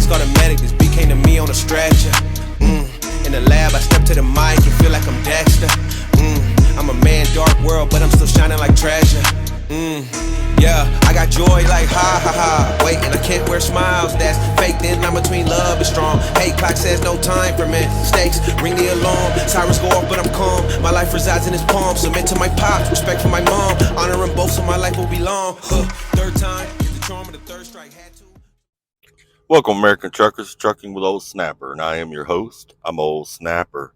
Police called a medic, this beat came to me on a stretcher. In the lab, I step to the mic and feel like I'm Dexter. I'm a man, dark world, but I'm still shining like treasure. Yeah, I got joy like ha ha ha. Wait, and I can't wear smiles, that's fake. Then I'm between love and strong. Hate clock says no time for mistakes. Ring the alarm, sirens go off, but I'm calm. My life resides in his palm. Submit to my pops, respect for my mom. Honor them both, so my life will be long. Third time, is the charm of the third strike. Had to. Welcome, American Truckers, Trucking with Old Snapper, and I am your host. I'm Old Snapper.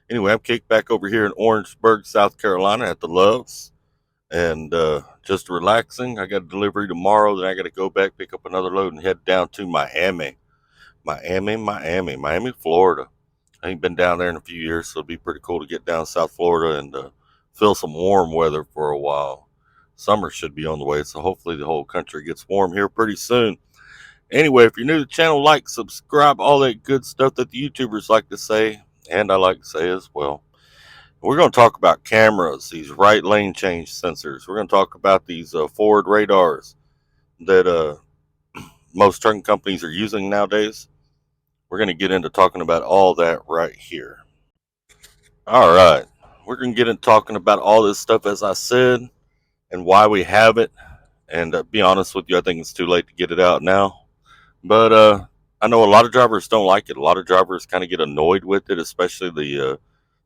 Anyway, I'm kicked back over here in Orangeburg, South Carolina at the Loves, and just relaxing. I got a delivery tomorrow, then I got to go back, pick up another load, and head down to Miami, Florida. I ain't been down there in a few years, so it'll be pretty cool to get down South Florida and feel some warm weather for a while. Summer should be on the way, so hopefully the whole country gets warm here pretty soon. Anyway, if you're new to the channel, like, subscribe, all that good stuff that the YouTubers like to say, and I like to say as well. We're going to talk about cameras, these right lane change sensors. We're going to talk about these forward radars that most trucking companies are using nowadays. We're going to get into talking about all that right here. All right, we're going to get into talking about all this stuff, as I said, and why we have it. And be honest with you, I think it's too late to get it out now. But I know a lot of drivers don't like it. A lot of drivers kind of get annoyed with it, especially the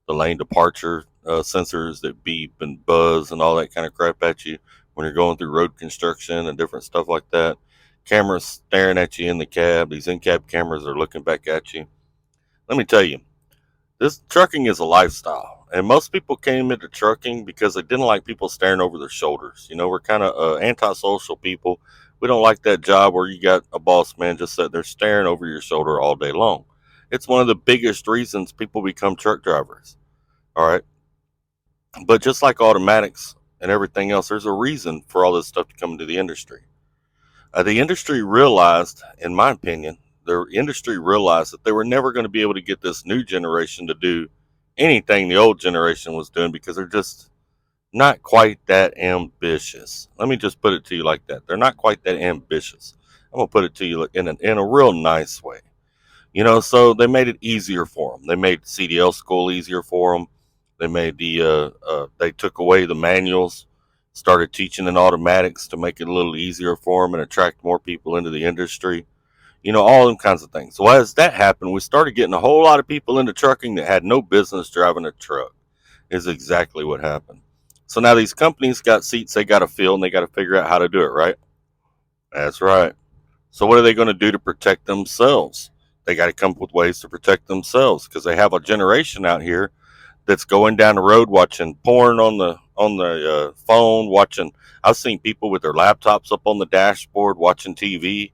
lane departure sensors that beep and buzz and all that kind of crap at you when you're going through road construction and different stuff like that. Cameras staring at you in the cab. These in-cab cameras are looking back at you. Let me tell you, this trucking is a lifestyle. And most people came into trucking because they didn't like people staring over their shoulders. You know, we're kind of antisocial people. We don't like that job where you got a boss man just sitting there staring over your shoulder all day long. It's one of the biggest reasons people become truck drivers. All right. But just like automatics and everything else, there's a reason for all this stuff to come into the industry. The industry realized, in my opinion, that they were never going to be able to get this new generation to do anything the old generation was doing because they're just not quite that ambitious. Let me just put it to you like that. They're not quite that ambitious. I'm going to put it to you in a real nice way. You know, so they made it easier for them. They made CDL school easier for them. They made they took away the manuals, started teaching in automatics to make it a little easier for them and attract more people into the industry. You know, all them kinds of things. So as that happened, we started getting a whole lot of people into trucking that had no business driving a truck. Is exactly what happened. So now these companies got seats they got to fill, and they got to figure out how to do it, right? That's right. So what are they going to do to protect themselves? They got to come up with ways to protect themselves because they have a generation out here that's going down the road watching porn on the phone, watching. I've seen people with their laptops up on the dashboard watching TV,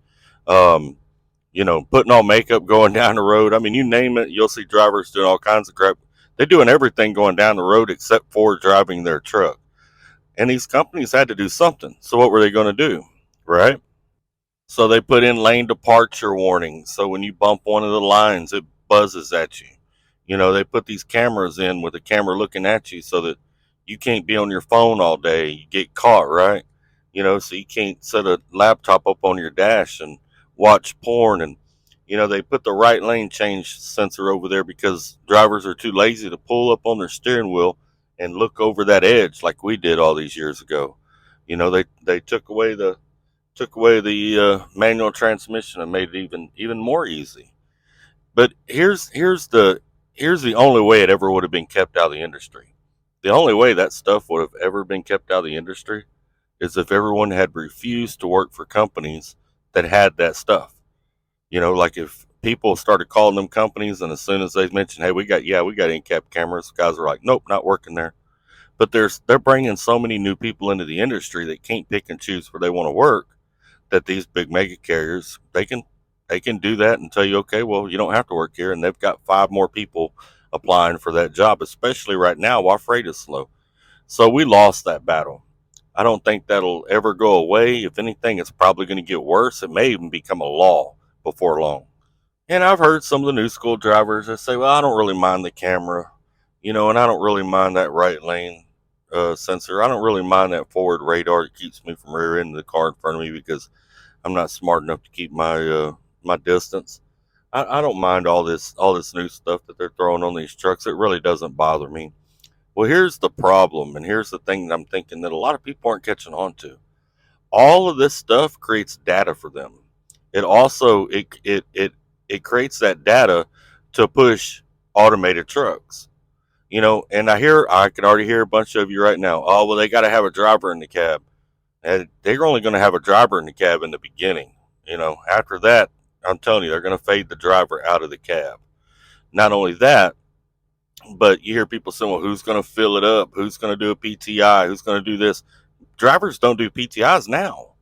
you know, putting on makeup, going down the road. I mean, you name it, you'll see drivers doing all kinds of crap. They're doing everything going down the road except for driving their truck. And these companies had to do something. So what were they going to do, right? So they put in lane departure warnings. So when you bump one of the lines, it buzzes at you. You know, they put these cameras in with a camera looking at you so that you can't be on your phone all day. You get caught, right? You know, so you can't set a laptop up on your dash and watch porn. And, you know, they put the right lane change sensor over there because drivers are too lazy to pull up on their steering wheel and look over that edge like we did all these years ago. You know, they took away the manual transmission and made it even more easy. But here's the only way it ever would have been kept out of the industry. The only way that stuff would have ever been kept out of the industry is if everyone had refused to work for companies that had that stuff. You know, like if people started calling them companies, and as soon as they mentioned, hey, we got in-cab cameras, guys are like, nope, not working there. But they're bringing so many new people into the industry that can't pick and choose where they want to work, that these big mega carriers, they can do that and tell you, okay, well, you don't have to work here, and they've got 5 more people applying for that job, especially right now while freight is slow. So we lost that battle. I don't think that'll ever go away. If anything, it's probably going to get worse. It may even become a law before long. And I've heard some of the new school drivers that say, well, I don't really mind the camera, you know, and I don't really mind that right lane sensor. I don't really mind that forward radar that keeps me from rear ending the car in front of me because I'm not smart enough to keep my my distance. I don't mind all this new stuff that they're throwing on these trucks. It really doesn't bother me. Well, here's the problem, and here's the thing that I'm thinking that a lot of people aren't catching on to. All of this stuff creates data for them. It also it creates that data to push automated trucks. And I can already hear a bunch of you right now. Oh, well, they got to have a driver in the cab. And they're only going to have a driver in the cab in the beginning. After that, I'm telling you, they're going to fade the driver out of the cab. Not only that, but you hear people saying, well, who's going to fill it up? Who's going to do a PTI? Who's going to do this? Drivers don't do PTIs now.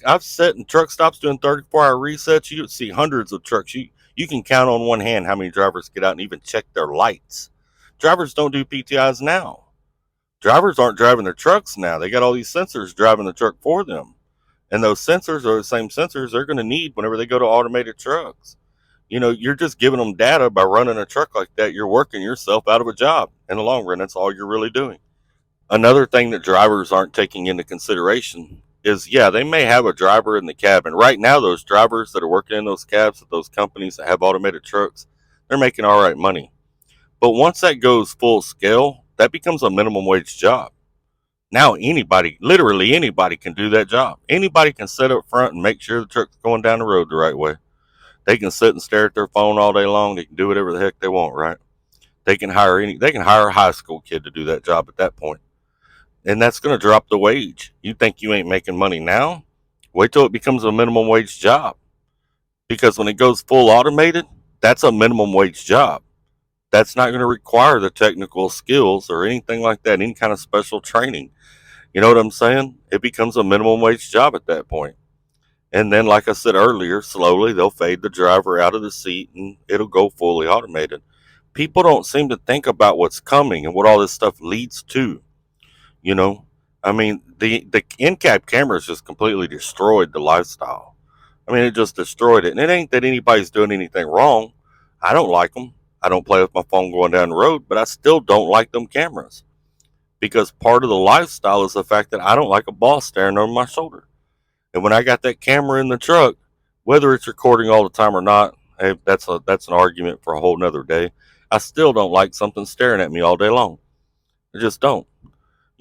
I've sat in truck stops doing 34-hour resets. You see hundreds of trucks. You can count on one hand how many drivers get out and even check their lights. Drivers don't do PTIs now. Drivers aren't driving their trucks now. They got all these sensors driving the truck for them. And those sensors are the same sensors they're going to need whenever they go to automated trucks. You're just giving them data by running a truck like that. You're working yourself out of a job. In the long run, that's all you're really doing. Another thing that drivers aren't taking into consideration is, they may have a driver in the cab. And right now, those drivers that are working in those cabs at those companies that have automated trucks, they're making all right money. But once that goes full scale, that becomes a minimum wage job. Now literally anybody can do that job. Anybody can sit up front and make sure the truck's going down the road the right way. They can sit and stare at their phone all day long. They can do whatever the heck they want, right? They can hire a high school kid to do that job at that point. And that's going to drop the wage. You think you ain't making money now? Wait till it becomes a minimum wage job. Because when it goes full automated, that's a minimum wage job. That's not going to require the technical skills or anything like that, any kind of special training. You know what I'm saying? It becomes a minimum wage job at that point. And then, like I said earlier, slowly they'll fade the driver out of the seat and it'll go fully automated. People don't seem to think about what's coming and what all this stuff leads to. The in-cab cameras just completely destroyed the lifestyle. It just destroyed it. And it ain't that anybody's doing anything wrong. I don't like them. I don't play with my phone going down the road, but I still don't like them cameras. Because part of the lifestyle is the fact that I don't like a boss staring over my shoulder. And when I got that camera in the truck, whether it's recording all the time or not, that's an argument for a whole nother day. I still don't like something staring at me all day long. I just don't.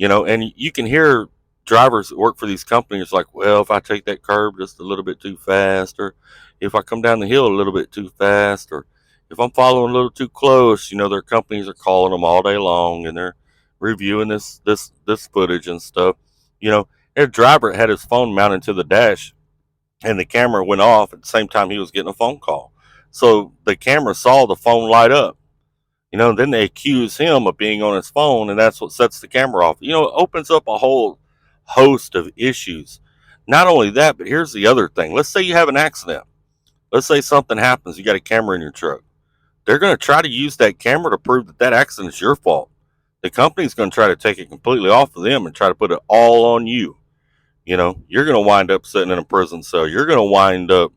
And you can hear drivers that work for these companies like, well, if I take that curb just a little bit too fast, or if I come down the hill a little bit too fast, or if I'm following a little too close, their companies are calling them all day long and they're reviewing this footage and stuff. Their driver had his phone mounted to the dash and the camera went off at the same time he was getting a phone call. So the camera saw the phone light up. Then they accuse him of being on his phone, and that's what sets the camera off. It opens up a whole host of issues. Not only that, but here's the other thing. Let's say you have an accident. Let's say something happens. You got a camera in your truck. They're going to try to use that camera to prove that accident is your fault. The company's going to try to take it completely off of them and try to put it all on you. You're going to wind up sitting in a prison cell. You're going to wind up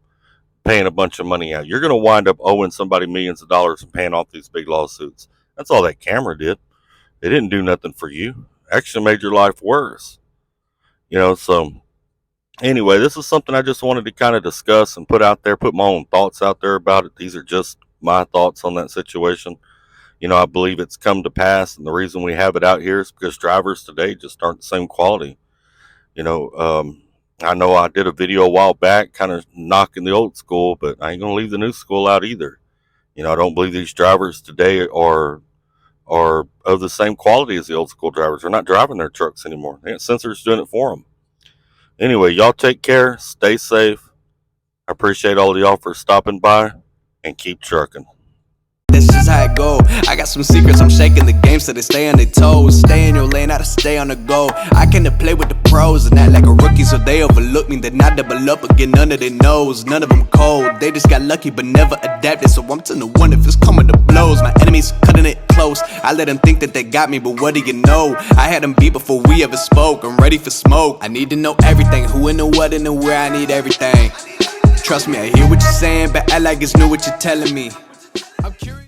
paying a bunch of money out. You're going to wind up owing somebody millions of dollars and paying off these big lawsuits. That's all that camera did. It didn't do nothing for you. Actually made your life worse. So anyway, this is something I just wanted to kind of discuss and put out there, put my own thoughts out there about it. These are just my thoughts on that situation. I believe it's come to pass, and the reason we have it out here is because drivers today just aren't the same quality. I know I did a video a while back kind of knocking the old school, but I ain't going to leave the new school out either. I don't believe these drivers today are of the same quality as the old school drivers. They're not driving their trucks anymore. They got sensors doing it for them. Anyway, y'all take care. Stay safe. I appreciate all of y'all for stopping by, and keep trucking. This is how it go. I got some secrets, I'm shaking the game so they stay on their toes. Stay in your lane, how to stay on the go. I can play with the pros and act like a rookie, so they overlook me. They're not double up again, none of their nose. None of them cold, they just got lucky but never adapted. So I'm to the one if it's coming to blows. My enemies cutting it close. I let them think that they got me, but what do you know? I had them beat before we ever spoke. I'm ready for smoke. I need to know everything, who and the what and the where. I need everything. Trust me, I hear what you're saying, but act like it's new what you're telling me. I'm curious.